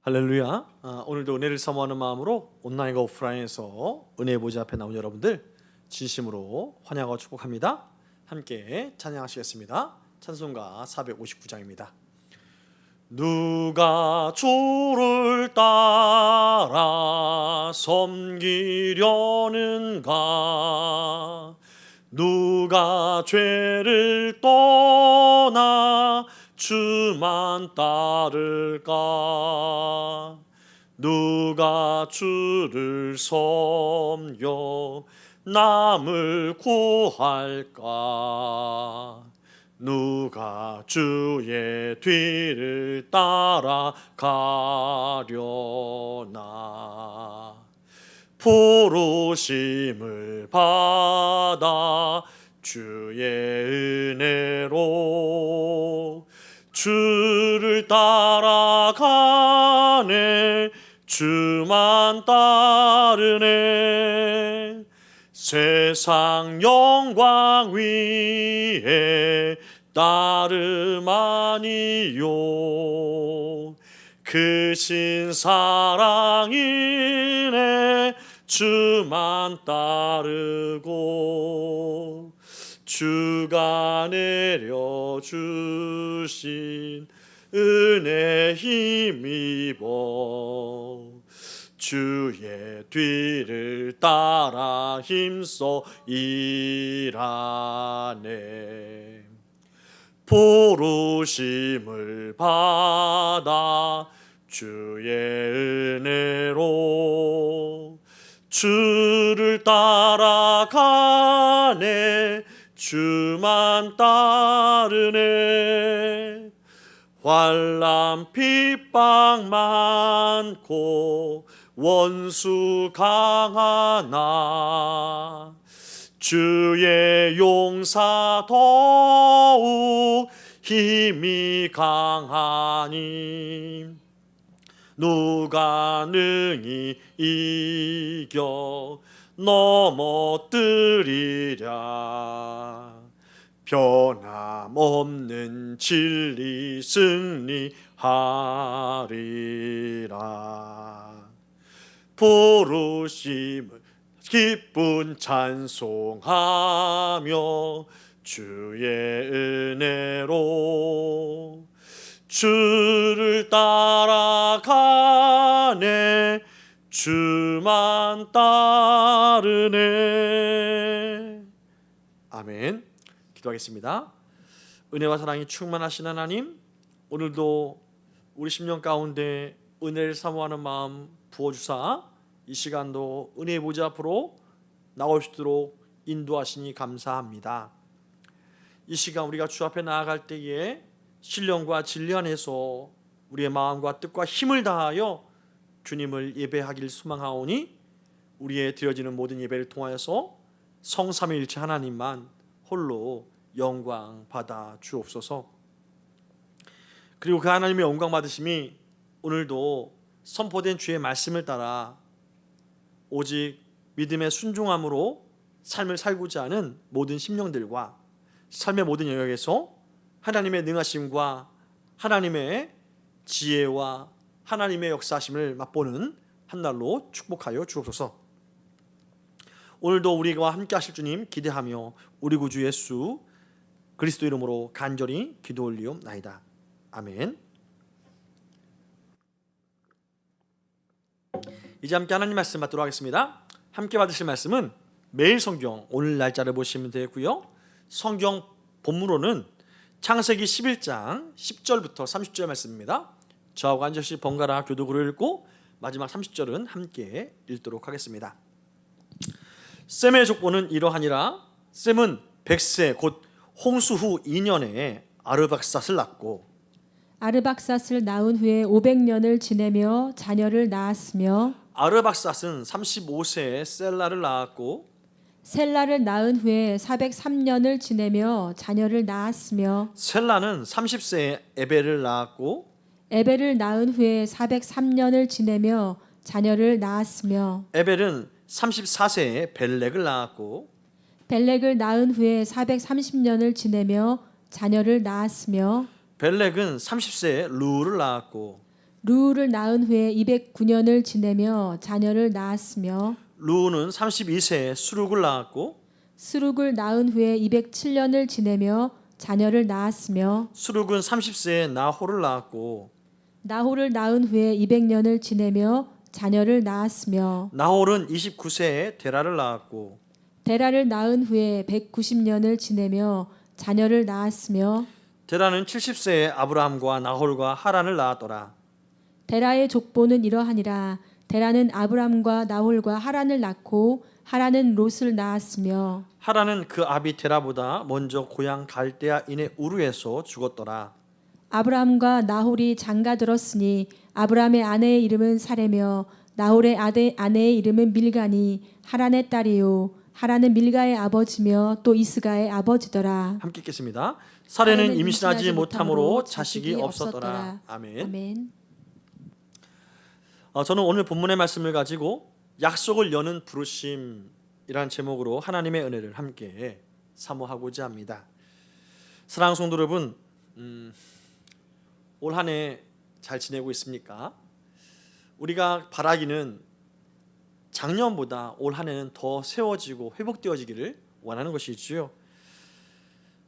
할렐루야. 오늘도 은혜를 사모하는 마음으로 온라인과 오프라인에서 은혜의 보좌 앞에 나온 여러분들 진심으로 환영하고 축복합니다. 함께 찬양하시겠습니다. 찬송가 459장입니다. 누가 주를 따라 섬기려는가? 누가 죄를 떠나 주만 따를까? 누가 주를 섬겨 남을 구할까? 누가 주의 뒤를 따라가려나? 부르심을 받아 주의 은혜로 주를 따라가네. 주만 따르네. 세상 영광 위에 따름 아니요 크신 사랑이네. 주만 따르고 주가 내려주신 은혜 힘입어 주의 뒤를 따라 힘써 일하네. 부르심을 받아 주의 은혜로 주를 따라가네. 주만 따르네. 환난 핍박 많고 원수 강하나 주의 용사 더욱 힘이 강하니 누가 능히 이겨 넘어뜨리랴. 변함없는 진리 승리하리라. 부르심을 기쁜 찬송하며 주의 은혜로 주를 따라가네. 주만 따르네. 아멘. 기도하겠습니다. 은혜와 사랑이 충만하신 하나님, 오늘도 우리 심령 가운데 은혜를 사모하는 마음 부어주사 이 시간도 은혜의 보좌 앞으로 나올 수 있도록 인도하시니 감사합니다. 이 시간 우리가 주 앞에 나아갈 때에 신령과 진리 안에서 우리의 마음과 뜻과 힘을 다하여 주님을 예배하길 소망하오니 우리의 드려지는 모든 예배를 통하여서 성삼위일체 하나님만 홀로 영광 받아 주옵소서. 그리고 그 하나님의 영광 받으심이 오늘도 선포된 주의 말씀을 따라 오직 믿음의 순종함으로 삶을 살고자 하는 모든 심령들과 삶의 모든 영역에서 하나님의 능하심과 하나님의 지혜와 하나님의 역사하심을 맛보는 한 날로 축복하여 주옵소서. 오늘도 우리와 함께 하실 주님 기대하며 우리 구주 예수 그리스도 이름으로 간절히 기도 올리옵나이다. 아멘. 이제 함께 하나님 말씀 받도록 하겠습니다. 함께 받으실 말씀은 매일 성경 오늘 날짜를 보시면 되고요. 성경 본문으로는 창세기 11장 10절부터 30절 말씀입니다. 저하고 한 절씩 번갈아 교독으로 읽고 마지막 30절은 함께 읽도록 하겠습니다. 셈의 족보는 이러하니라. 셈은 백세 곧 홍수 후 2년에 아르박삿을 낳고 아르박삿을 낳은 후에 500년을 지내며 자녀를 낳았으며 아르박삿은 35세에 셀라를 낳았고 셀라를 낳은 후에 403년을 지내며 자녀를 낳았으며 셀라는 30세에 에벨을 낳았고 에벨을 낳은 후에 403년을 지내며 자녀를 낳았으며 에벨은 34세에 벨렉을 낳았고 벨렉을 낳은 후에 430년을 지내며 자녀를 낳았으며 벨렉은 30세에 루를 낳았고 루우를 낳은 후에 209년을 지내며 자녀를 낳았으며 루우는 32세에 수룩을 낳았고 스룩을 낳은 후에 207년을 지내며 자녀를 낳았으며 수룩은 30세에 나홀을 낳았고 나홀을 낳은 후에 200년을 지내며 자녀를 낳았으며 나홀은 29세에 데라를 낳았고 데라를 낳은 후에 190년을 지내며 자녀를 낳았으며 데라는 70세에 아브라함과 나홀과 하란을 낳았더라. 데라의 족보는 이러하니라. 데라는 아브람과 나홀과 하란을 낳고 하란은 롯을 낳았으며 하란은 그 아비 데라보다 먼저 고향 갈대아인의 우르에서 죽었더라. 아브람과 나홀이 장가들었으니 아브람의 아내의 이름은 사레며 나홀의 아내의 이름은 밀가니 하란의 딸이요 하란은 밀가의 아버지며 또 이스가의 아버지더라. 함께 읽겠습니다. 사례는 임신하지 못함으로 자식이 없었더라. 아멘. 아멘. 저는 오늘 본문의 말씀을 가지고 약속을 여는 부르심이라는 제목으로 하나님의 은혜를 함께 사모하고자 합니다. 사랑하는 성도 여러분, 올 한 해 잘 지내고 있습니까? 우리가 바라기는 작년보다 올 한 해는 더 세워지고 회복되어지기를 원하는 것이지요.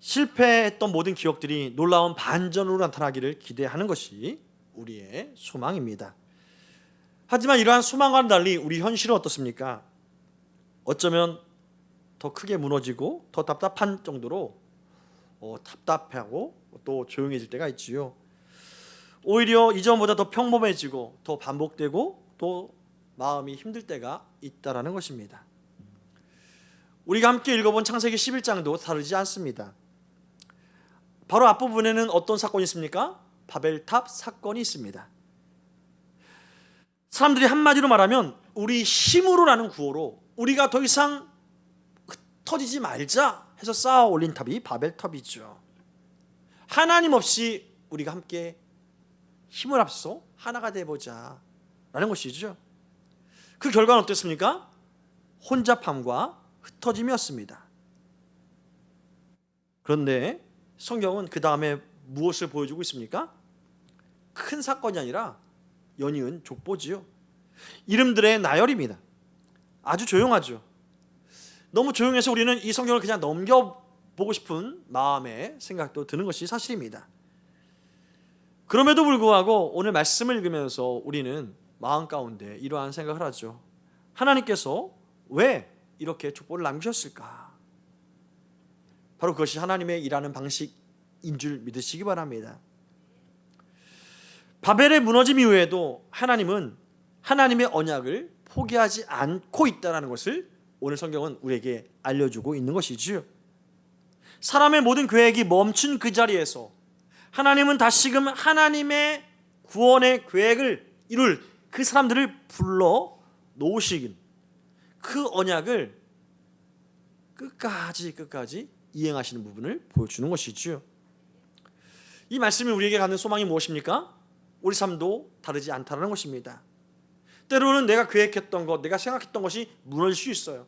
실패했던 모든 기억들이 놀라운 반전으로 나타나기를 기대하는 것이 우리의 소망입니다. 하지만 이러한 소망과는 달리 우리 현실은 어떻습니까? 어쩌면 더 크게 무너지고 더 답답한 정도로 답답하고 또 조용해질 때가 있지요. 오히려 이전보다 더 평범해지고 더 반복되고 또 마음이 힘들 때가 있다라는 것입니다. 우리가 함께 읽어본 창세기 11장도 다르지 않습니다. 바로 앞부분에는 어떤 사건이 있습니까? 바벨탑 사건이 있습니다. 사람들이 한마디로 말하면 우리 힘으로라는 구호로 우리가 더 이상 흩어지지 말자 해서 쌓아 올린 탑이 바벨탑이죠. 하나님 없이 우리가 함께 힘을 합쳐 하나가 되어보자 라는 것이죠. 그 결과는 어땠습니까? 혼잡함과 흩어짐이었습니다. 그런데 성경은 그 다음에 무엇을 보여주고 있습니까? 큰 사건이 아니라 연이은 족보지요. 이름들의 나열입니다. 아주 조용하죠. 너무 조용해서 우리는 이 성경을 그냥 넘겨보고 싶은 마음의 생각도 드는 것이 사실입니다. 그럼에도 불구하고 오늘 말씀을 읽으면서 우리는 마음 가운데 이러한 생각을 하죠. 하나님께서 왜 이렇게 족보를 남기셨을까? 바로 그것이 하나님의 일하는 방식인 줄 믿으시기 바랍니다. 바벨의 무너짐 이후에도 하나님은 하나님의 언약을 포기하지 않고 있다는 것을 오늘 성경은 우리에게 알려주고 있는 것이지요. 사람의 모든 계획이 멈춘 그 자리에서 하나님은 다시금 하나님의 구원의 계획을 이룰 그 사람들을 불러 놓으시긴 그 언약을 끝까지 이행하시는 부분을 보여주는 것이지요. 이 말씀이 우리에게 갖는 소망이 무엇입니까? 우리 삶도 다르지 않다는 것입니다. 때로는 내가 계획했던 것, 내가 생각했던 것이 무너질 수 있어요.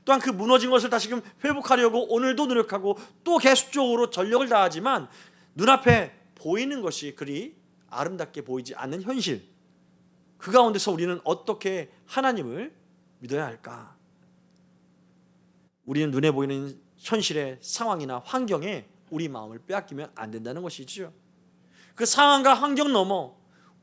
또한 그 무너진 것을 다시금 회복하려고 오늘도 노력하고 또 계속적으로 전력을 다하지만 눈앞에 보이는 것이 그리 아름답게 보이지 않는 현실, 그 가운데서 우리는 어떻게 하나님을 믿어야 할까? 우리는 눈에 보이는 현실의 상황이나 환경에 우리 마음을 빼앗기면 안 된다는 것이지요. 그 상황과 환경 넘어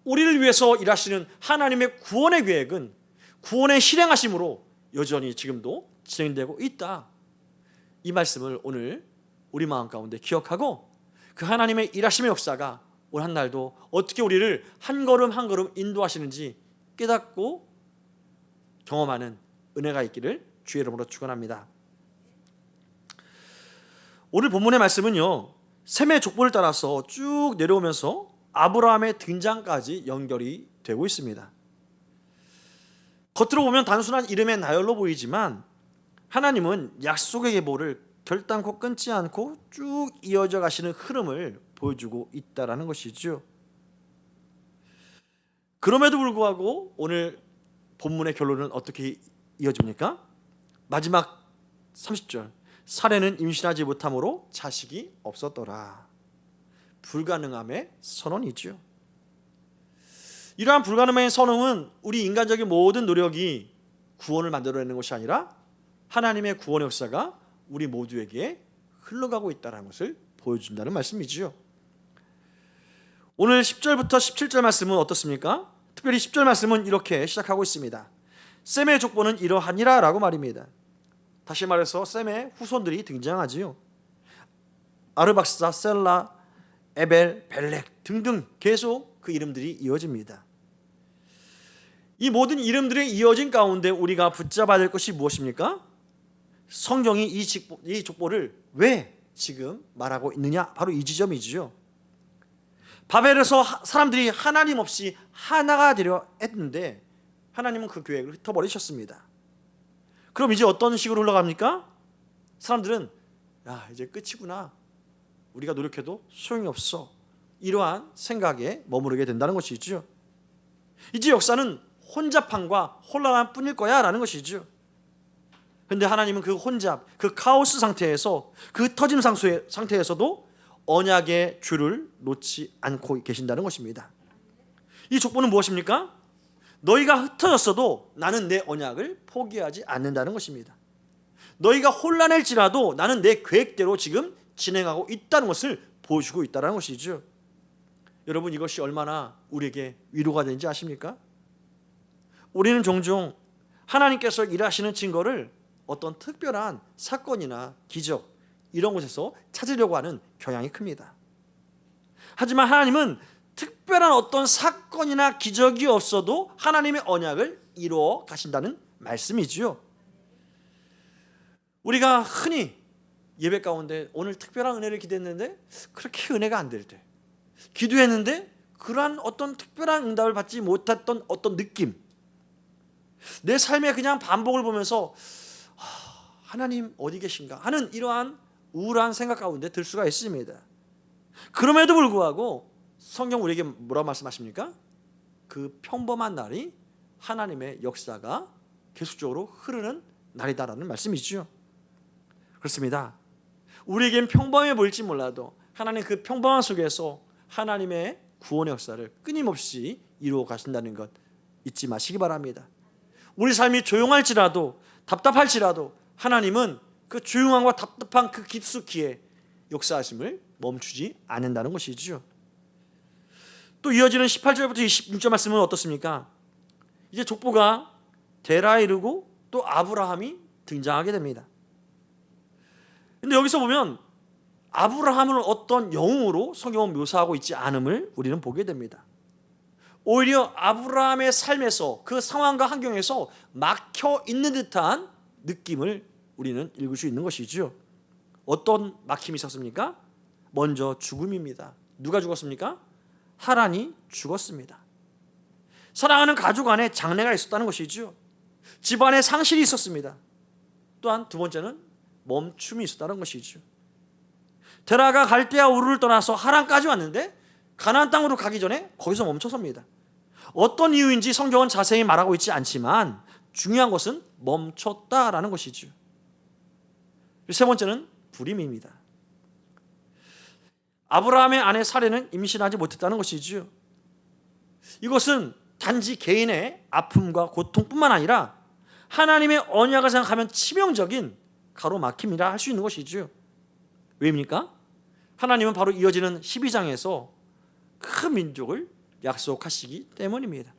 우리를 위해서 일하시는 하나님의 구원의 계획은 구원의 실행하심으로 여전히 지금도 진행되고 있다. 이 말씀을 오늘 우리 마음 가운데 기억하고 그 하나님의 일하심의 역사가 올 한 날도 어떻게 우리를 한 걸음 한 걸음 인도하시는지 깨닫고 경험하는 은혜가 있기를 주의 이름으로 축원합니다. 오늘 본문의 말씀은요, 셈의 족보를 따라서 쭉 내려오면서 아브라함의 등장까지 연결이 되고 있습니다. 겉으로 보면 단순한 이름의 나열로 보이지만 하나님은 약속의 계보를 결단코 끊지 않고 쭉 이어져 가시는 흐름을 보여주고 있다라는 것이죠. 그럼에도 불구하고 오늘 본문의 결론은 어떻게 이어집니까? 마지막 30절, 사례는 임신하지 못함으로 자식이 없었더라. 불가능함의 선언이죠. 이러한 불가능한 선언은 우리 인간적인 모든 노력이 구원을 만들어내는 것이 아니라 하나님의 구원의 역사가 우리 모두에게 흘러가고 있다는 것을 보여준다는 말씀이지요. 오늘 10절부터 17절 말씀은 어떻습니까? 특별히 10절 말씀은 이렇게 시작하고 있습니다. 셈의 족보는 이러하니라 라고 말입니다. 다시 말해서 셈의 후손들이 등장하지요. 아르박사, 셀라, 에벨, 벨렉 등등 계속 그 이름들이 이어집니다. 이 모든 이름들의 이어진 가운데 우리가 붙잡아야 될 것이 무엇입니까? 성경이 이 족보를 왜 지금 말하고 있느냐? 바로 이 지점이지요. 바벨에서 사람들이 하나님 없이 하나가 되려 했는데 하나님은 그 계획을 흩어버리셨습니다. 그럼 이제 어떤 식으로 흘러갑니까? 사람들은 야, 이제 끝이구나. 우리가 노력해도 소용이 없어. 이러한 생각에 머무르게 된다는 것이죠. 이제 역사는 혼잡함과 혼란함 뿐일 거야 라는 것이죠. 그런데 하나님은 그 혼잡, 그 카오스 상태에서, 그 터짐 상태에서도 언약의 줄을 놓지 않고 계신다는 것입니다. 이 족보는 무엇입니까? 너희가 흩어졌어도 나는 내 언약을 포기하지 않는다는 것입니다. 너희가 혼란할지라도 나는 내 계획대로 지금 진행하고 있다는 것을 보여주고 있다는 것이죠. 여러분, 이것이 얼마나 우리에게 위로가 되는지 아십니까? 우리는 종종 하나님께서 일하시는 증거를 어떤 특별한 사건이나 기적 이런 곳에서 찾으려고 하는 경향이 큽니다. 하지만 하나님은 특별한 어떤 사건이나 기적이 없어도 하나님의 언약을 이루어 가신다는 말씀이지요. 우리가 흔히 예배 가운데 오늘 특별한 은혜를 기도했는데 그렇게 은혜가 안 될 때, 기도했는데 그러한 어떤 특별한 응답을 받지 못했던 어떤 느낌, 내 삶에 그냥 반복을 보면서 하나님 어디 계신가 하는 이러한 우울한 생각 가운데 들 수가 있습니다. 그럼에도 불구하고 성경 우리에게 뭐라고 말씀하십니까? 그 평범한 날이 하나님의 역사가 계속적으로 흐르는 날이다라는 말씀이죠. 그렇습니다. 우리에겐 평범해 보일지 몰라도 하나님 그 평범한 속에서 하나님의 구원의 역사를 끊임없이 이루어 가신다는 것 잊지 마시기 바랍니다. 우리 삶이 조용할지라도 답답할지라도 하나님은 그 조용함과 답답한 그 깊숙이에 역사하심을 멈추지 않는다는 것이죠. 또 이어지는 18절부터 26절 말씀은 어떻습니까? 이제 족보가 데라에 이르고 또 아브라함이 등장하게 됩니다. 근데 여기서 보면 아브라함을 어떤 영웅으로 성경은 묘사하고 있지 않음을 우리는 보게 됩니다. 오히려 아브라함의 삶에서 그 상황과 환경에서 막혀 있는 듯한 느낌을 우리는 읽을 수 있는 것이죠. 어떤 막힘이 있었습니까? 먼저 죽음입니다. 누가 죽었습니까? 하란이 죽었습니다. 사랑하는 가족 안에 장례가 있었다는 것이죠. 집안에 상실이 있었습니다. 또한 두 번째는 멈춤이 있었다는 것이죠. 데라가 갈대아 우르를 떠나서 하란까지 왔는데 가나안 땅으로 가기 전에 거기서 멈춰섭니다. 어떤 이유인지 성경은 자세히 말하고 있지 않지만 중요한 것은 멈췄다라는 것이죠. 세 번째는 불임입니다. 아브라함의 아내 사례는 임신하지 못했다는 것이죠. 이것은 단지 개인의 아픔과 고통뿐만 아니라 하나님의 언약을 생각하면 치명적인 가로막힘이라 할 수 있는 것이죠. 왜입니까? 하나님은 바로 이어지는 12장에서 큰 민족을 약속하시기 때문입니다.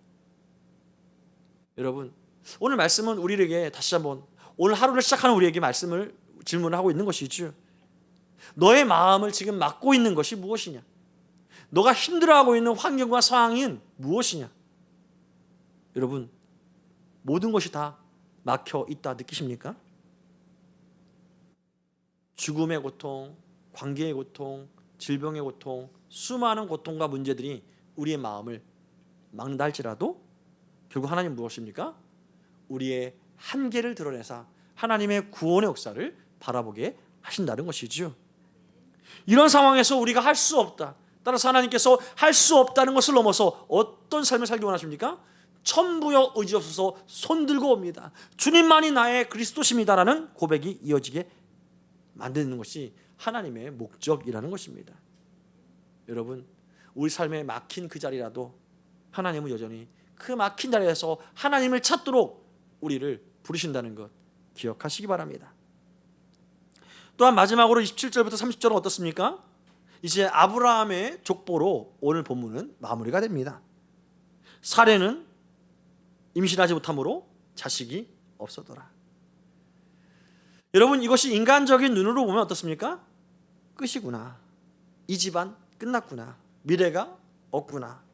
여러분, 오늘 말씀은 우리에게 다시 한번 오늘 하루를 시작하는 우리에게 말씀을 질문하고 있는 것이죠. 너의 마음을 지금 막고 있는 것이 무엇이냐? 너가 힘들어하고 있는 환경과 상황은 무엇이냐? 여러분, 모든 것이 다 막혀 있다 느끼십니까? 죽음의 고통, 관계의 고통, 질병의 고통, 수많은 고통과 문제들이 우리의 마음을 막는다 할지라도 결국 하나님 무엇입니까? 우리의 한계를 드러내사 하나님의 구원의 역사를 바라보게 하신다는 것이죠. 이런 상황에서 우리가 할 수 없다, 따라서 하나님께서 할 수 없다는 것을 넘어서 어떤 삶을 살기 원하십니까? 천부여 의지없어서 손들고 옵니다. 주님만이 나의 그리스도십니다라는 고백이 이어지게 만드는 것이 하나님의 목적이라는 것입니다. 여러분, 우리 삶에 막힌 그 자리라도 하나님은 여전히 그 막힌 자리에서 하나님을 찾도록 우리를 부르신다는 것 기억하시기 바랍니다. 또한 마지막으로 27절부터 30절은 어떻습니까? 이제 아브라함의 족보로 오늘 본문은 마무리가 됩니다. 사례는 임신하지 못함으로 자식이 없었더라. 여러분, 이것이 인간적인 눈으로 보면 어떻습니까? 끝이구나. 이 집안 끝났구나. 미래가 없구나.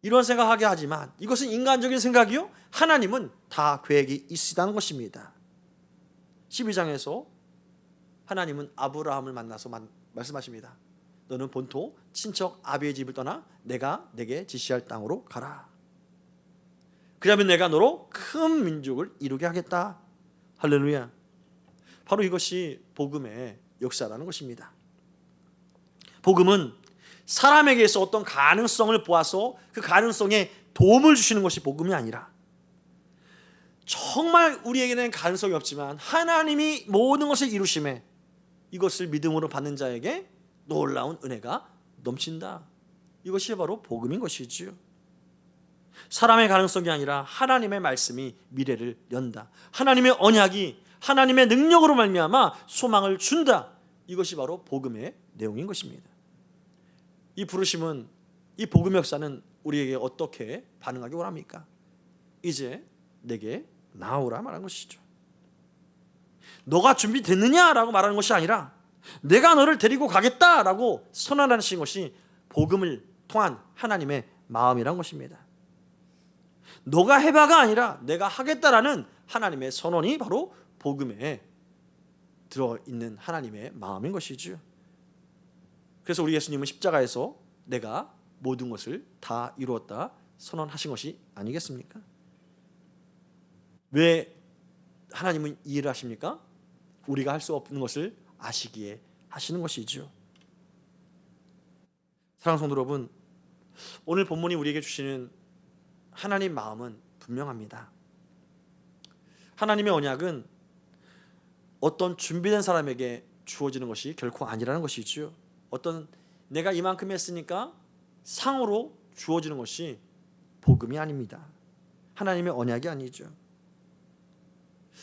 이런 생각하게 하지만 이것은 인간적인 생각이요, 하나님은 다 계획이 있으시다는 것입니다. 12장에서 하나님은 아브라함을 만나서 말씀하십니다. 너는 본토 친척 아비의 집을 떠나 내가 내게 지시할 땅으로 가라. 그러면 내가 너로 큰 민족을 이루게 하겠다. 할렐루야. 바로 이것이 복음의 역사라는 것입니다. 복음은 사람에게서 어떤 가능성을 보아서 그 가능성에 도움을 주시는 것이 복음이 아니라, 정말 우리에게는 가능성이 없지만 하나님이 모든 것을 이루심에 이것을 믿음으로 받는 자에게 놀라운 은혜가 넘친다. 이것이 바로 복음인 것이지요. 사람의 가능성이 아니라 하나님의 말씀이 미래를 연다. 하나님의 언약이 하나님의 능력으로 말미암아 소망을 준다. 이것이 바로 복음의 내용인 것입니다. 이 부르심은, 이 복음의 역사는 우리에게 어떻게 반응하기 원합니까? 이제 내게 나오라 말하는 것이죠. 너가 준비됐느냐라고 말하는 것이 아니라 내가 너를 데리고 가겠다라고 선언하신 것이 복음을 통한 하나님의 마음이란 것입니다. 너가 해봐가 아니라 내가 하겠다라는 하나님의 선언이 바로 복음에 들어있는 하나님의 마음인 것이죠. 그래서 우리 예수님은 십자가에서 내가 모든 것을 다 이루었다 선언하신 것이 아니겠습니까? 왜 하나님은 이 일을 하십니까? 우리가 할 수 없는 것을 아시기에 하시는 것이죠. 사랑하는 성도 여러분, 오늘 본문이 우리에게 주시는 하나님 마음은 분명합니다. 하나님의 언약은 어떤 준비된 사람에게 주어지는 것이 결코 아니라는 것이죠. 어떤 내가 이만큼 했으니까 상으로 주어지는 것이 복음이 아닙니다. 하나님의 언약이 아니죠.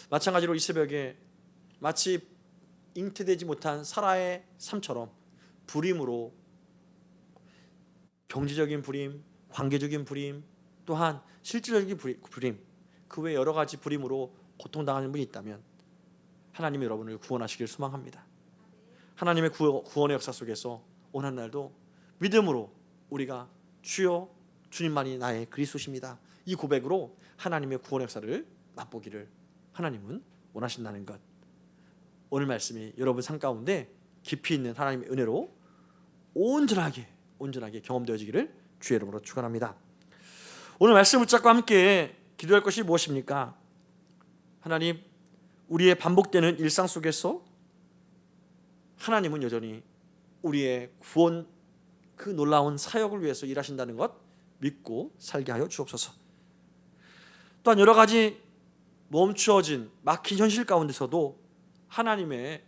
마찬가지로 이 새벽에 마치 잉태되지 못한 사라의 삶처럼 불임으로, 경제적인 불임, 관계적인 불임, 또한 실질적인 불임, 그 외 여러 가지 불임으로 고통당하는 분이 있다면 하나님이 여러분을 구원하시길 소망합니다. 하나님의 구원의 역사 속에서 오늘날도 믿음으로 우리가 주여 주님만이 나의 그리스도십니다, 이 고백으로 하나님의 구원의 역사를 맛보기를 하나님은 원하신다는 것, 오늘 말씀이 여러분 삶 가운데 깊이 있는 하나님의 은혜로 온전하게 경험되어지기를 주의 이름으로 축원합니다. 오늘 말씀 붙잡고 함께 기도할 것이 무엇입니까? 하나님, 우리의 반복되는 일상 속에서 하나님은 여전히 우리의 구원, 그 놀라운 사역을 위해서 일하신다는 것 믿고 살게 하여 주옵소서. 또한 여러 가지 멈추어진 막힌 현실 가운데서도 하나님의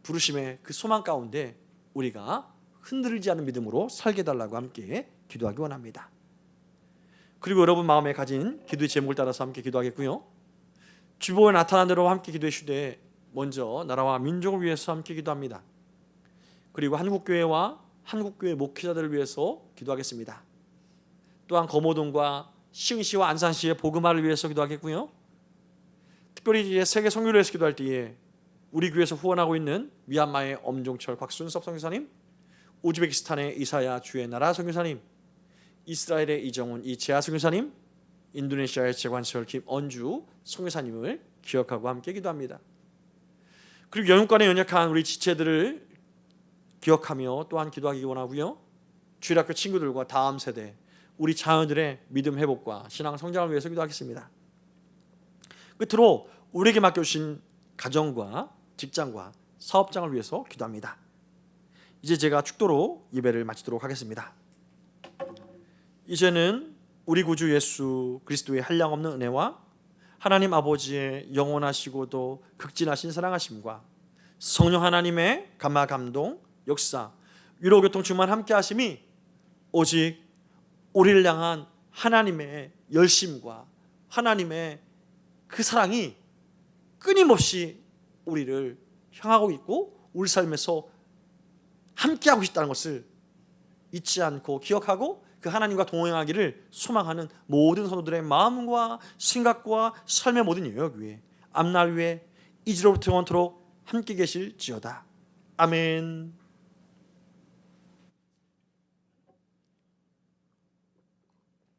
부르심의 그 소망 가운데 우리가 흔들리지 않은 믿음으로 살게 달라고 함께 기도하기 원합니다. 그리고 여러분 마음에 가진 기도의 제목을 따라서 함께 기도하겠고요, 주보에 나타난 대로 함께 기도해 주되 먼저 나라와 민족을 위해서 함께 기도합니다. 그리고 한국교회와 한국교회 목회자들을 위해서 기도하겠습니다. 또한 거모동과 시흥시와 안산시의 복음화를 위해서 기도하겠고요, 특별히 세계 선교를 위해서 기도할 때에 우리 교회에서 후원하고 있는 미얀마의 엄종철 곽순섭 선교사님, 우즈베키스탄의 이사야 주의 나라 선교사님, 이스라엘의 이정훈 이재하 선교사님, 인도네시아의 재관철 김언주 선교사님을 기억하고 함께 기도합니다. 그리고 영육간에 연약한 우리 지체들을 기억하며 또한 기도하기 원하고요, 주일학교 친구들과 다음 세대 우리 자녀들의 믿음 회복과 신앙 성장을 위해서 기도하겠습니다. 끝으로 우리에게 맡겨주신 가정과 직장과 사업장을 위해서 기도합니다. 이제 제가 축도로 예배를 마치도록 하겠습니다. 이제는 우리 구주 예수 그리스도의 한량없는 은혜와 하나님 아버지의 영원하시고도 극진하신 사랑하심과 성령 하나님의 감화 감동 역사 위로 교통 충만 함께 하심이 오직 우리를 향한 하나님의 열심과 하나님의 그 사랑이 끊임없이 우리를 향하고 있고 우리 삶에서 함께하고 있다는 것을 잊지 않고 기억하고 그 하나님과 동행하기를 소망하는 모든 성도들의 마음과 생각과 삶의 모든 영역 위에 앞날 위에 이제로부터 영원토록 함께 계실지어다. 아멘.